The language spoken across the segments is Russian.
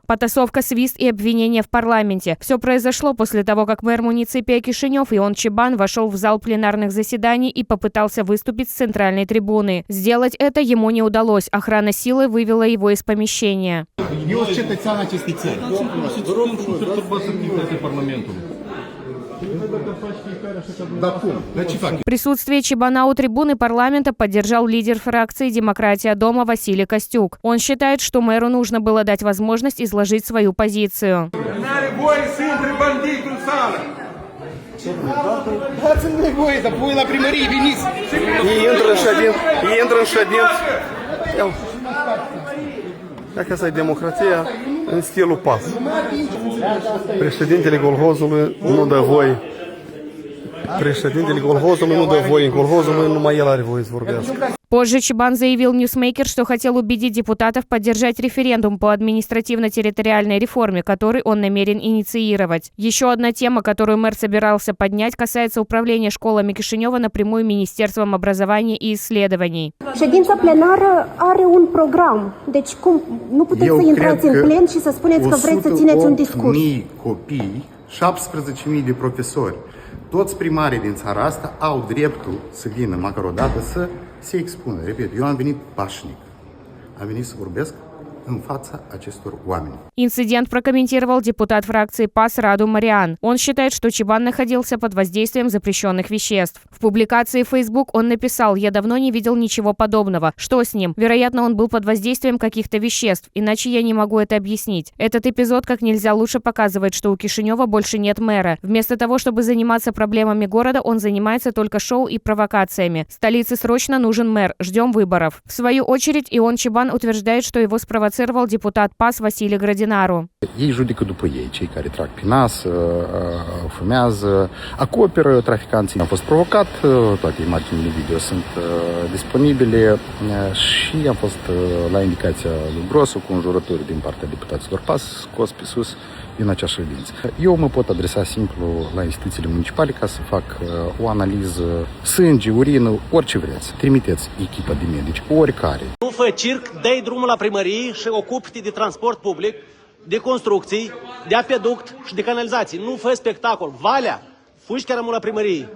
Потасовка, свист и обвинения в парламенте. Все произошло после того, как мэр муниципия Кишинев Ион Чебан вошел в зал пленарных заседаний и попытался выступить с центральной трибуны. Сделать это ему не удалось. Охрана силой вывела его из помещения. Присутствие Чебана у трибуны парламента поддержал лидер фракции «Демократия дома» Василий Костюк. Он считает, что мэру нужно было дать возможность изложить свою позицию. Asta e democrația în stilul PAS. Președintele colhozului nu dă voie. Președintele colhozului nu dă voie. În colhozul lui numai el are voie să vorbească. Позже Чебан заявил Newsmaker, что хотел убедить депутатов поддержать референдум по административно-территориальной реформе, который он намерен инициировать. Еще одна тема, которую мэр собирался поднять, касается управления школами Кишинева напрямую Министерством образования и исследований. Ședința plenară are un program. Deci cum nu puteți să intrați în plen și să spuneți că vreți să țineți un discurs. 108.000 copii, 17.000 de profesori, toți primarii din țara asta au dreptul să vină măcar o dată să se expună. Repet, eu am venit pașnic. Am venit să vorbesc în fața acestor oameni. Инцидент прокомментировал депутат фракции ПАС Раду Мариан. Он считает, что Чебан находился под воздействием запрещенных веществ. В публикации в Facebook он написал: «Я давно не видел ничего подобного. Что с ним? Вероятно, он был под воздействием каких-то веществ, иначе я не могу это объяснить». Этот эпизод как нельзя лучше показывает, что у Кишинева больше нет мэра. Вместо того, чтобы заниматься проблемами города, он занимается только шоу и провокациями. Столице срочно нужен мэр. Ждем выборов. В свою очередь, Ион Чебан утверждает, что его спровоцировал депутат ПАС Василий Градинару. Ei judecă după ei, cei care trag pe nas, fumează, acoperă traficanții. Am fost provocat, toate imaginile video sunt disponibile și am fost la indicația lui Grosu cu înjurături din partea deputaților PAS scos pe sus din acea ședință. Eu mă pot adresa simplu la instituțiile municipale ca să fac o analiză sânge, urină, orice vreți. Trimiteți echipa de medici, oricare. Nu fă circ, dă-i drumul la primărie și ocupi-te de transport public, de construcții, de apeduct și de canalizații. Nu fă spectacol. Valea, fugi chiar la primărie.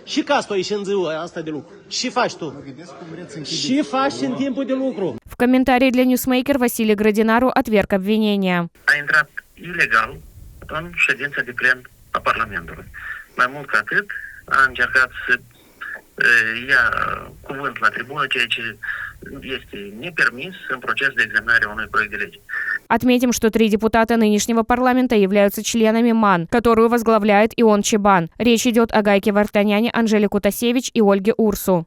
Și ca stoi și în ziua asta de lucru. Și faci tu. Și faci în timpul de lucru. В комментарии для Newsmaker Василий Градинару отверг обвинения. A intrat ilegal în ședința de plen a Parlamentului. Mai mult ca atât, a încercat să ia cuvânt la tribună, ceea ce este непермис în proces de examinare a unui proiect de lege. Отметим, что 3 депутата нынешнего парламента являются членами МАН, которую возглавляет Ион Чебан. Речь идет о Гайке Вартаняне, Анжеле Кутасевич и Ольге Урсу.